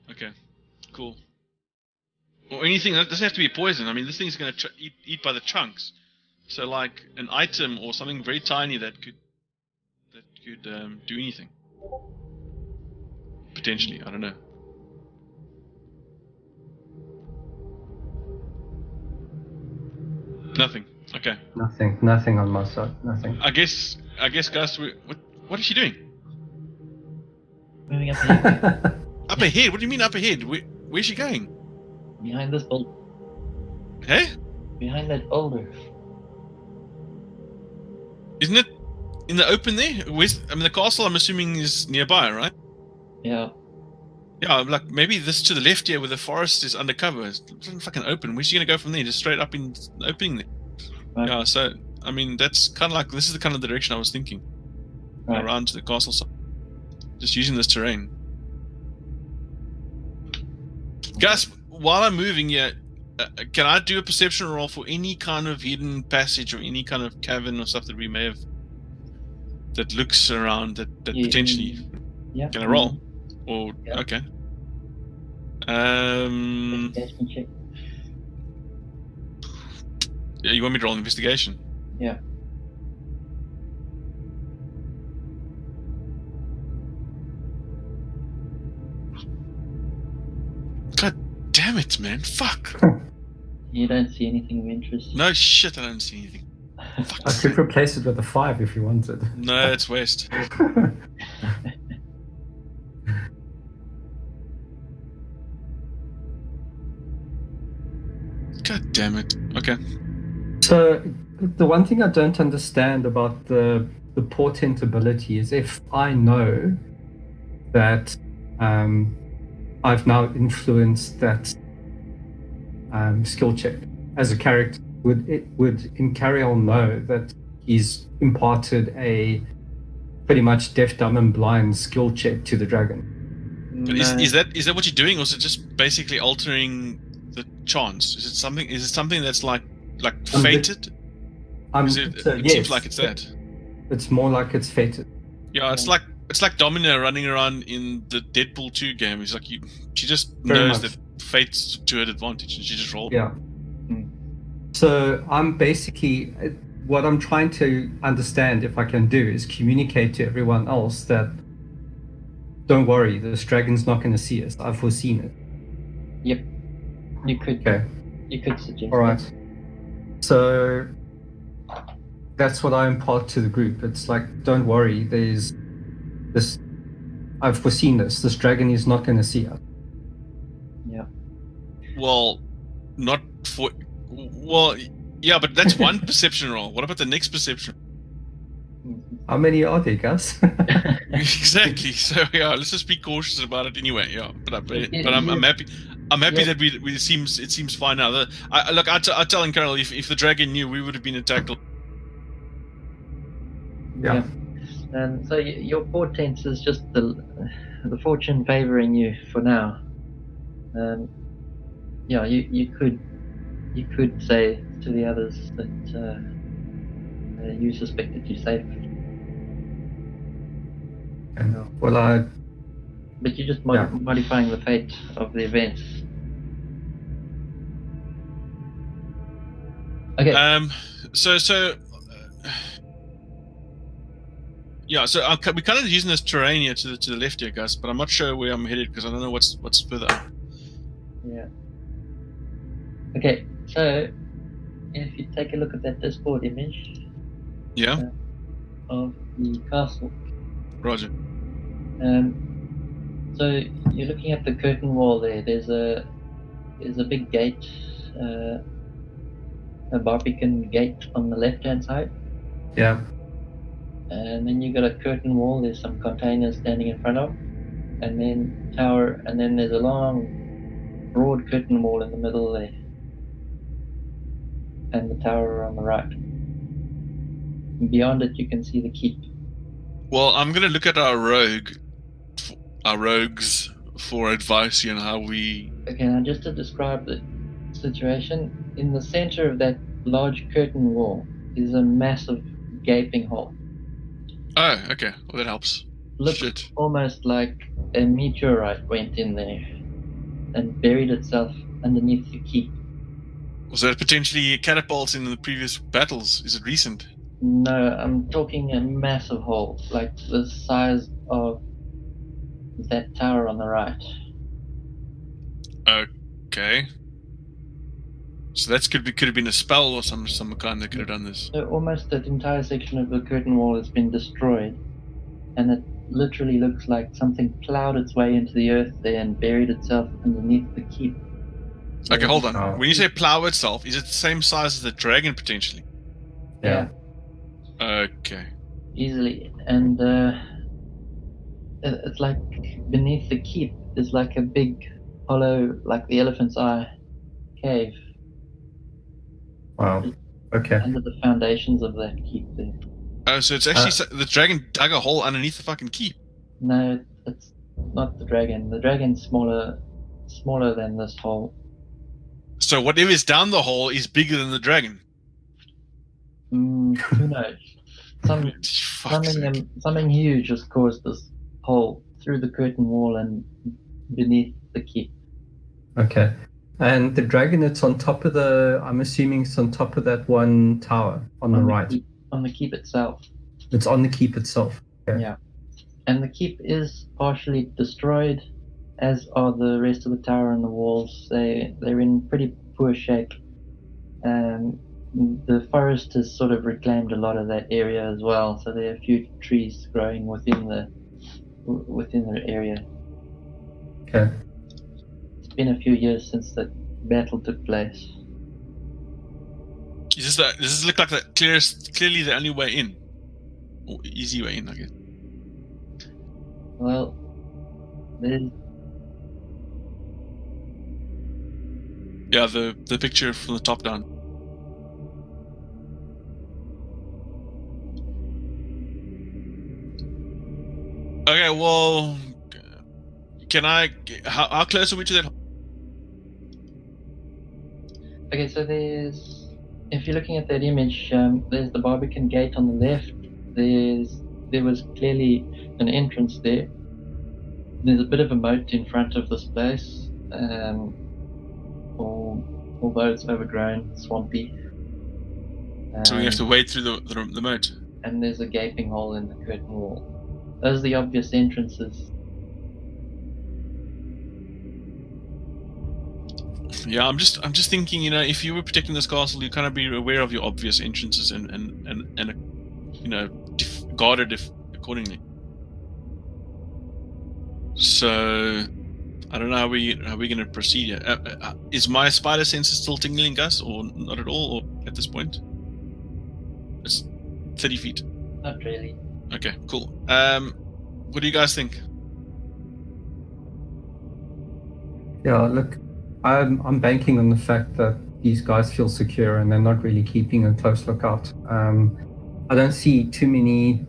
Okay, cool. Or anything that doesn't have to be poison. I mean, this thing's going to eat by the chunks. So, like an item or something very tiny that could do anything. Potentially, I don't know. Nothing. Okay. Nothing on my side. Nothing. I guess, Gus. What is she doing? Moving up ahead. Up ahead? What do you mean up ahead? Where's she going? Behind this boulder. Hey? Behind that boulder. Isn't it in the open there? The castle, I'm assuming, is nearby, right? Yeah. Yeah, like maybe this to the left here where the forest is undercover. It's fucking open. Where's she gonna go from there? Just straight up in the opening there. Right. Yeah, so I mean, that's kind of like this is the kind of direction I was thinking. Right. Around to the castle side, just using this terrain. Guys, while I'm moving here, can I do a perception roll for any kind of hidden passage or any kind of cavern or stuff that we may have that looks around that potentially? Yeah. Can I roll? Or Yeah. okay. Investigation check. Yeah, you want me to roll an investigation? Yeah. God damn it, man! Fuck! You don't see anything of interest. No shit, I don't see anything. I could replace it with a 5 if you wanted. No, it's west. God damn it. Okay. So the one thing I don't understand about the portent ability is if I know that I've now influenced that skill check as a character, would Incariel know that he's imparted a pretty much deaf, dumb, and blind skill check to the dragon? But is that what you're doing, or is it just basically altering the chance? Is it something that's like fated? It seems like it's that. It's more like it's fated. Yeah, it's like Domino running around in the Deadpool 2 game. It's like she just Very knows much. that fate's to her advantage, and she just rolled. Yeah. So I'm basically, what I'm trying to understand, if I can do, is communicate to everyone else that, don't worry, this dragon's not going to see us. I've foreseen it. Yep. You could. Okay. You could suggest. All right. So that's what I impart to the group. It's like, don't worry, there's this. I've foreseen this. This dragon is not going to see us. Yeah. Well, not for. Well, yeah, but that's one perception roll. What about the next perception? How many are there, Gus? Exactly. So yeah, let's just be cautious about it anyway. Yeah, but I'm happy. I'm happy that it seems fine now. I tell Carol if the dragon knew, we would have been attacked. Yeah. And so your portent is just the fortune favoring you for now. Yeah, you could say to the others that you suspected you safe. Well, but you're just modifying the fate of the events. Okay. So we're kind of using this terrain here to the left here, guys. But I'm not sure where I'm headed because I don't know what's further up. Yeah. Okay. So if you take a look at that Discord image. Yeah. Of the castle. Roger. So you're looking at the curtain wall there. There's a big gate, a barbican gate on the left-hand side. Yeah. And then you got a curtain wall. There's some containers standing in front of, and then tower, and then there's a long, broad curtain wall in the middle there, and the tower on the right. And beyond it, you can see the keep. Well, I'm gonna look at our rogues for advice on how we. Okay, now just to describe the situation, in the center of that large curtain wall is a massive gaping hole. Oh, okay. Well, that helps. Looks Shit. almost like a meteorite went in there and buried itself underneath the keep. Was that potentially catapults in the previous battles? Is it recent? No, I'm talking a massive hole, like the size of that tower on the right. Okay. So that could have been a spell or some kind that could have done this. So almost that entire section of the curtain wall has been destroyed, and it literally looks like something plowed its way into the earth there and buried itself underneath the keep. Okay, hold on. When you say plow itself, is it the same size as the dragon potentially? Yeah. Okay. Easily. And it's like beneath the keep is like a big hollow, like the elephant's eye cave. Wow. Okay. under the foundations of that keep there. Oh, so it's actually the dragon dug a hole underneath the fucking keep. No, it's not the dragon. The dragon's smaller than this hole. So whatever is down the hole is bigger than the dragon. Who knows? Something huge just caused this hole through the curtain wall and beneath the keep. Okay. And the dragon, it's on top of I'm assuming it's on top of that one tower on the right. On the keep itself. It's on the keep itself. Okay. Yeah. And the keep is partially destroyed, as are the rest of the tower and the walls. They're in pretty poor shape. The forest has sort of reclaimed a lot of that area as well, so there are a few trees growing within the area. Okay. It's been a few years since the battle took place. Does this look like clearly the only way in? Or easy way in, I guess. Well, there's... Yeah, the picture from the top down. Okay, well, how close are we to that? Okay, so if you're looking at that image, there's the Barbican gate on the left. There was clearly an entrance there. There's a bit of a moat in front of this place, although it's overgrown, swampy. So we have to wade through the moat. And there's a gaping hole in the curtain wall. Those are the obvious entrances. Yeah, I'm just thinking, if you were protecting this castle, you kind of be aware of your obvious entrances and guarded accordingly. So I don't know how we're going to proceed here. Is my spider sense still tingling, Gus, or not at all, or at this point? It's 30 feet. Not really. Okay, cool. What do you guys think? Yeah, look, I'm banking on the fact that these guys feel secure and they're not really keeping a close lookout. I don't see too many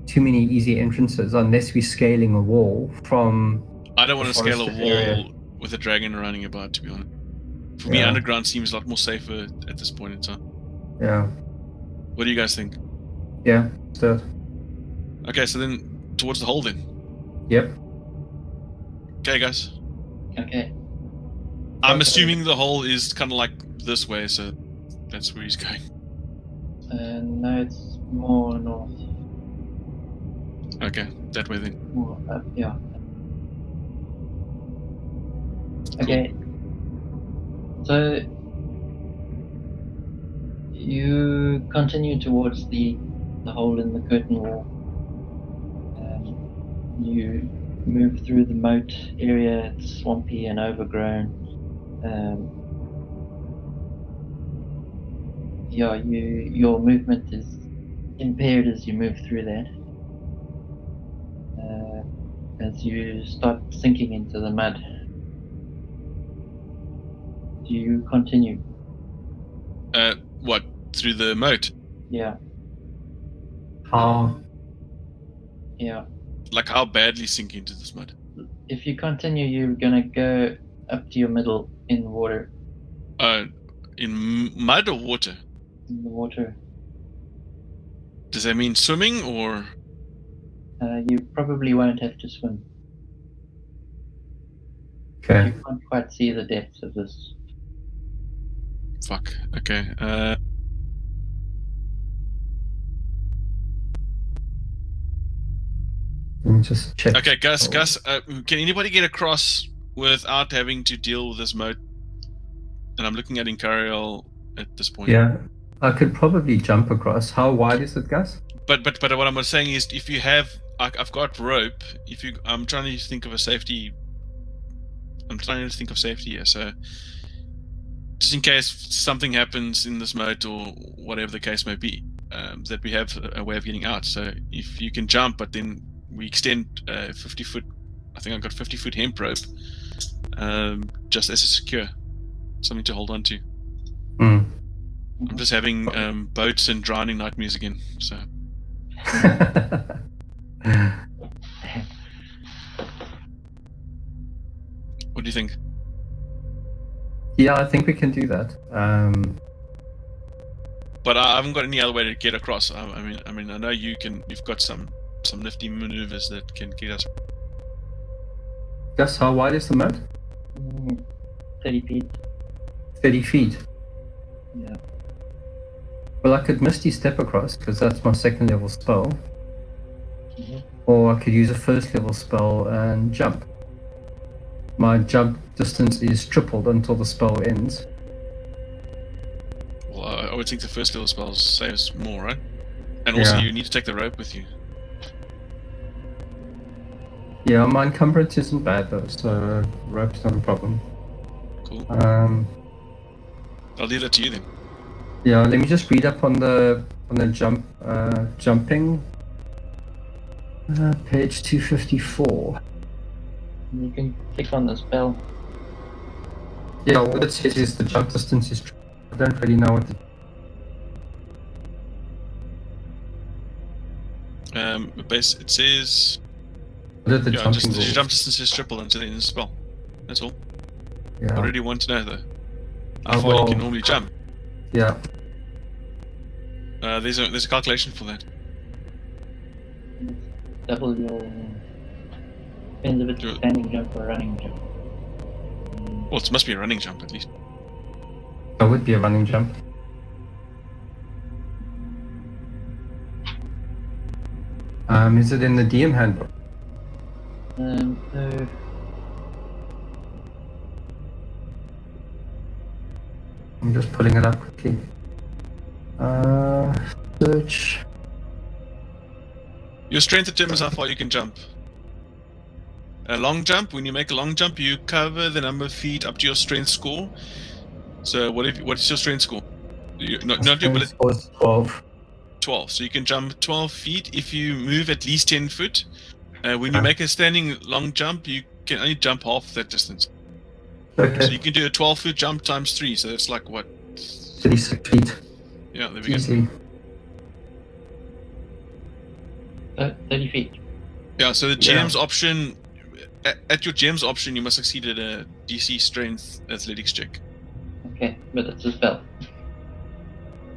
easy entrances unless we're scaling a wall from. I don't want to scale a wall area. with a dragon running about, to be honest. For me, underground seems a lot more safer at this point in time. Yeah. What do you guys think? Yeah, still. Okay, so then towards the hole then. Yep. Okay, guys. Okay. I'm assuming the hole is kind of like this way, so that's where he's going. No, it's more north. Okay, that way then. More up, yeah. Okay. So you continue towards the hole in the curtain wall. You move through the moat area. It's swampy and overgrown. Your movement is impaired as you move through that. As you start sinking into the mud. Do you continue? What? Through the moat? Yeah. Yeah. Like how badly sink into this mud? If you continue, you're gonna go up to your middle in water. In mud or water? In the water. Does that mean swimming or? You probably won't have to swim. Okay. You can't quite see the depths of this. Fuck. Okay. Let me just check. Okay, Gus, can anybody get across without having to deal with this moat? And I'm looking at Incariel at this point. Yeah, I could probably jump across. How wide is it, Gus? But what I'm saying is, if you have, I've got rope. I'm trying to think of a safety. I'm trying to think of safety here. So, just in case something happens in this moat or whatever the case may be, that we have a way of getting out. So, if you can jump, but then we extend 50 foot. I think I've got 50 foot hemp rope, just as a secure, something to hold on to. I'm just having boats and drowning nightmares again. So what do you think? Yeah, I think we can do that. But I haven't got any other way to get across. I mean, I know you can. You've got some nifty maneuvers that can get us. Gus, how wide is the moat? 30 feet. 30 feet. Yeah. Well, I could Misty Step across, because that's my second level spell. Mhm. Or I could use a first level spell and jump. My jump distance is tripled until the spell ends. Well, I would think the first level spells saves more, right? And also, Yeah. you need to take the rope with you. Yeah, my encumbrance isn't bad though, so rope's not a problem. Cool. Um, I'll leave that to you then. yeah, let me just read up on the jumping. Page 254. You can click on the spell. Yeah, what it says is the jump distance is. I don't really know what. It says What did the yeah, jumping just the rules? jump distance is triple until the end of the spell. That's all. Yeah. I really want to know though. How Oh, far you well. can normally jump. Yeah. There's a calculation for that. Double your. Depends if it's a Your- standing jump or running jump. Well, it must be a running jump at least. That would be a running jump. Is it in the DM handbook? So I'm just pulling it up quickly. Search. Your strength determines how far you can jump. A long jump, when you make a long jump, you cover the number of feet up to your strength score. So what is your strength score? Not your bullet. Score is 12. 12. So you can jump 12 feet if you move at least 10 foot. When you Ah. make a standing long jump, you can only jump half that distance. Okay. So you can do a 12-foot jump times 3. So that's like what? 36 feet. Yeah, there we go. Easy. 30 feet. Yeah, so the Yeah. GM's option, at your GM's option, you must succeed at a DC strength athletics check. Okay, but it's a spell.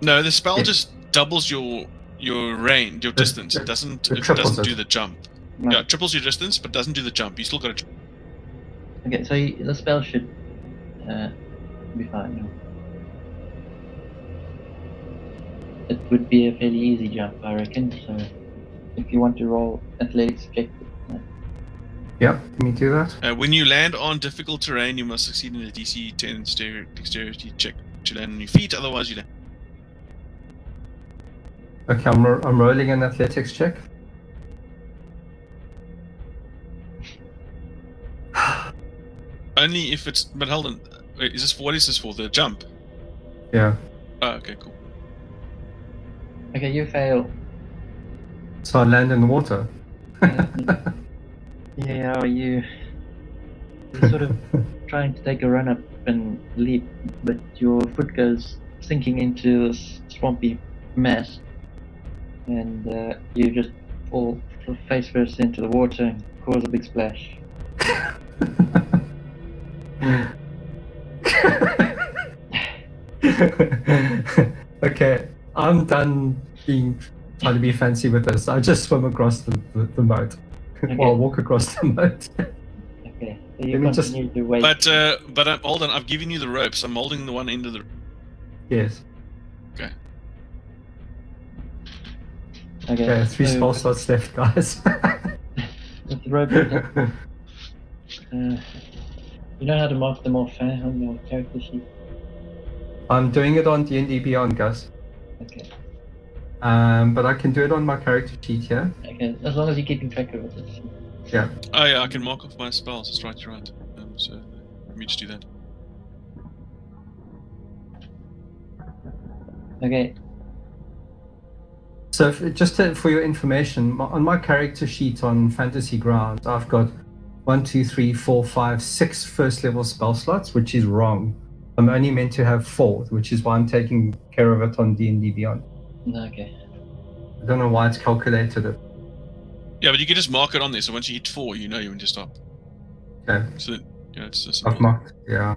No, the spell Yeah. just doubles your range, your distance. It doesn't triples do it. the jump. Right. Yeah, it triples your distance, but doesn't do the jump. You still got to. Okay, so the spell should be fine now. It would be a fairly easy jump, I reckon. So if you want to roll athletics check, Yeah, can you do that? When you land on difficult terrain, you must succeed in a DC 10 dexterity check to land on your feet. Otherwise, you land. Okay, I'm rolling an athletics check. Only if it's. But hold on. Wait, what is this for? The jump? Yeah. Oh, okay, cool. okay, you fail. So I land in the water. Yeah, you're sort of trying to take a run up and leap, but your foot goes sinking into this swampy mess, and you just fall face first into the water and cause a big splash. Okay, I'm done trying to be fancy with this. I just swim across the moat. Okay. Well, walk across the moat. Okay, so you Let me just- continue to wait. But hold on. I've given you the ropes. I'm holding the one end of the. Yes. Okay. Okay, 3 so spell slots left, guys. with the rope, you know how to mark them off, on your character sheet. I'm doing it on D&D Beyond, guys. Okay. But I can do it on my character sheet here. Okay, as long as you're keeping track of it. Yeah. Oh yeah, I can mark off my spells. It's right, you're right. So let me just do that. Okay. So for your information, on my character sheet on Fantasy Grounds, I've got 1, 2, 3, 4, 5, 6 first level spell slots, which is wrong. I'm only meant to have 4, which is why I'm taking care of it on D&D Beyond. Okay. I don't know why it's calculated it. Yeah, but you can just mark it on there. So once you hit 4, you know you want to stop. Okay. So yeah, it's just I've marked. Yeah.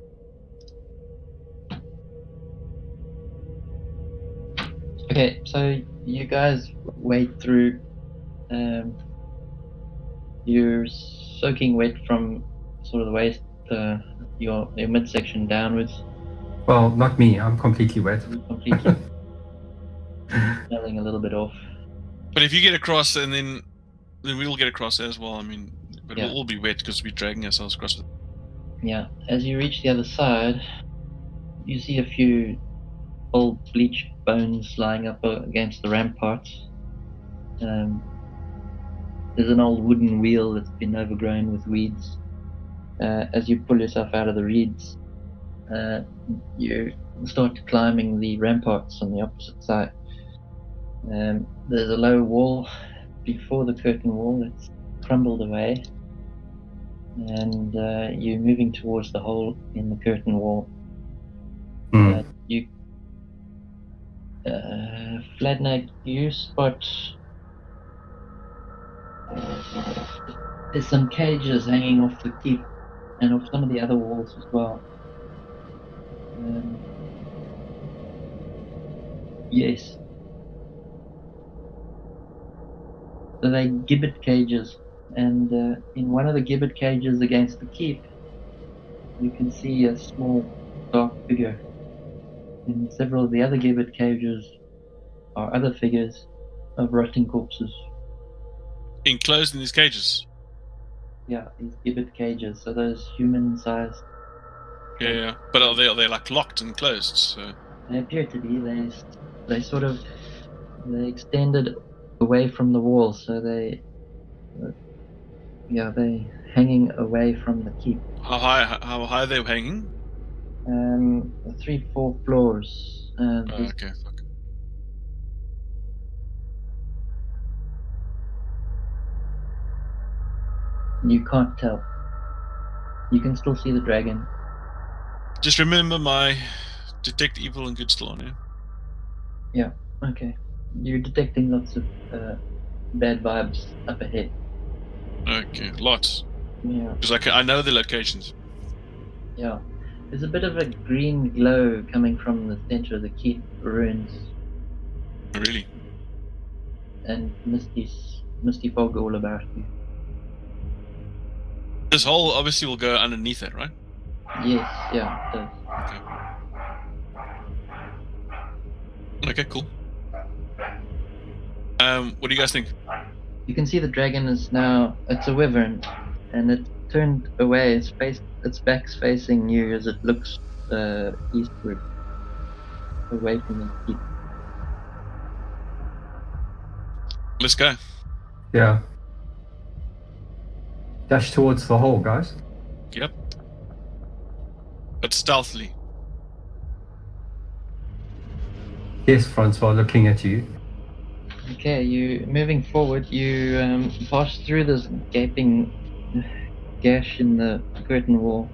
Okay, so you guys wade through. You're soaking wet from sort of the waist, your midsection downwards. Well, not me. I'm completely wet. Completely smelling a little bit off. But if you get across, and then we'll get across as well. I mean, but Yeah. we'll all be wet because we're dragging ourselves across. Yeah. As you reach the other side, you see a few old bleached bones lying up against the ramparts. There's an old wooden wheel that's been overgrown with weeds. As you pull yourself out of the reeds, you start climbing the ramparts on the opposite side. There's a low wall before the curtain wall that's crumbled away, and you're moving towards the hole in the curtain wall. Fladnag, you spot there's some cages hanging off the keep and off some of the other walls as well. Yes. So they're gibbet cages, and in one of the gibbet cages against the keep, you can see a small dark figure. In several of the other gibbet cages are other figures of rotting corpses. Enclosed in these cages. Yeah, these gibbet cages, so those human-sized. Yeah. But are they like locked and closed? So They appear to be. They sort of they extended away from the wall, so they hanging away from the keep. how high are they hanging? 3-4 floors. Okay. Fuck. You can't tell. You can still see the dragon. Just remember my detect evil and good still on, yeah? Yeah, okay. You're detecting lots of bad vibes up ahead. Okay, lots. Yeah, Because I know the locations. yeah. There's a bit of a green glow coming from the center of the keep ruins, Really? and misty fog all about you. This hole obviously will go underneath it, right? Yes, yeah, it does. Okay, cool. What do you guys think? You can see the dragon is now, it's a wyvern, and it turned away, its back's facing you as it looks eastward, away from the keep. Let's go. Yeah. Dash towards the hole, guys. Yep. But stealthily. Yes, Francois, looking at you. Okay, you moving forward, you pass through this gaping gash in the curtain wall.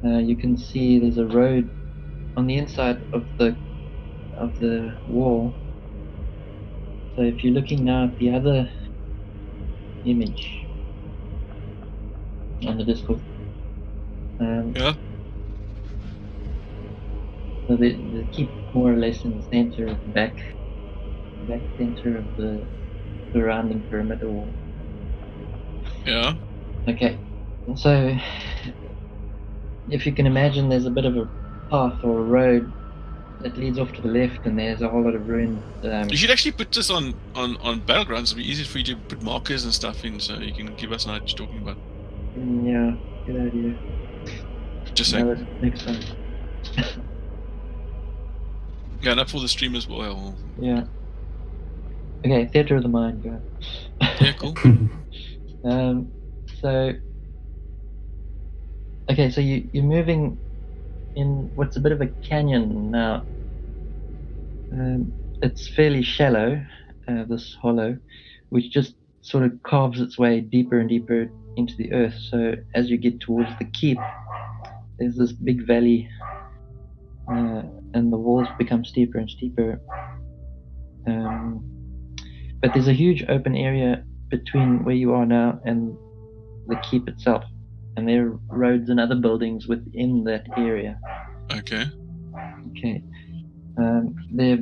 You can see there's a road on the inside of the wall. So if you're looking now at the other image on the Discord, Yeah. so the keep more or less in the center of the back center of the surrounding perimeter wall. Yeah. Okay, so if you can imagine, there's a bit of a path or a road that leads off to the left, and there's a whole lot of ruins. You should actually put this on Battlegrounds. It'll be easy for you to put markers and stuff in, so you can give us an idea what you're talking about. Yeah, good idea. Just saying. Next time. Yeah, and up for the stream as well. Yeah. Okay, theater of the mind, go. Yeah, cool. So you're moving in what's a bit of a canyon now. It's fairly shallow, this hollow, which just sort of carves its way deeper and deeper into the earth. So as you get towards the keep, there's this big valley and the walls become steeper and steeper. But there's a huge open area between where you are now and the keep itself, and there are roads and other buildings within that area. Okay. Okay. There are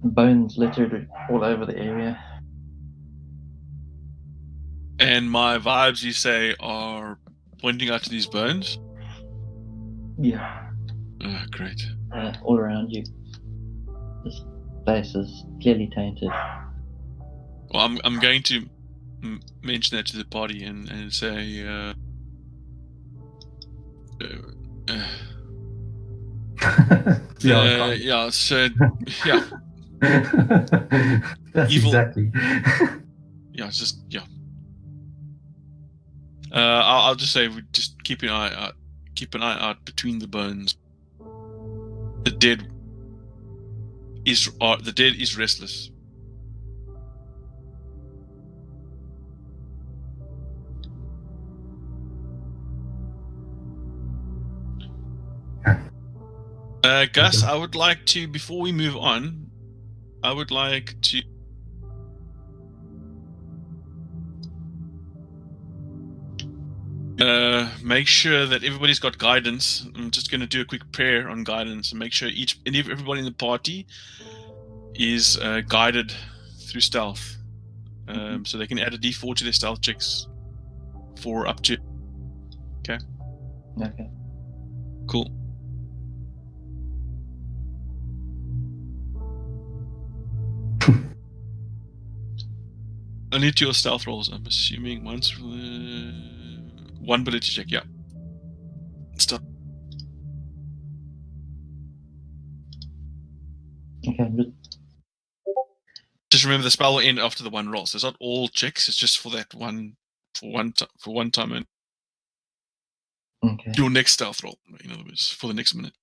bones littered all over the area. And my vibes, you say, are pointing out to these bones? Yeah. Great. All around you. This place is clearly tainted. Well, I'm going to mention that to the party and say, yeah, so, yeah. That's Evil. exactly. Yeah, it's just, yeah. I'll just say we just keep an eye out between the bones. The dead is restless. Gus, I would like to, before we move on, I would like to make sure that everybody's got guidance. I'm just going to do a quick prayer on guidance and make sure everybody in the party is guided through stealth. So they can add a D4 to their stealth checks for up to. Okay. Okay. Cool. I need your stealth rolls. I'm assuming once. One ability check, yeah. Stop. Okay. Just remember the spell will end after the one roll. So it's not all checks. It's just for that one, for one time. And Okay. your next stealth roll, in other words, for the next minute.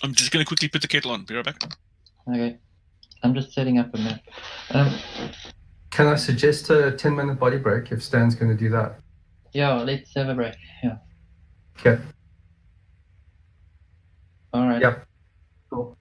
I'm just going to quickly put the kettle on. Be right back. Okay. I'm just setting up a map. Can I suggest a 10-minute body break if Stan's going to do that? Yeah, let's have a break. Yeah. Okay. All right. Yep. Cool.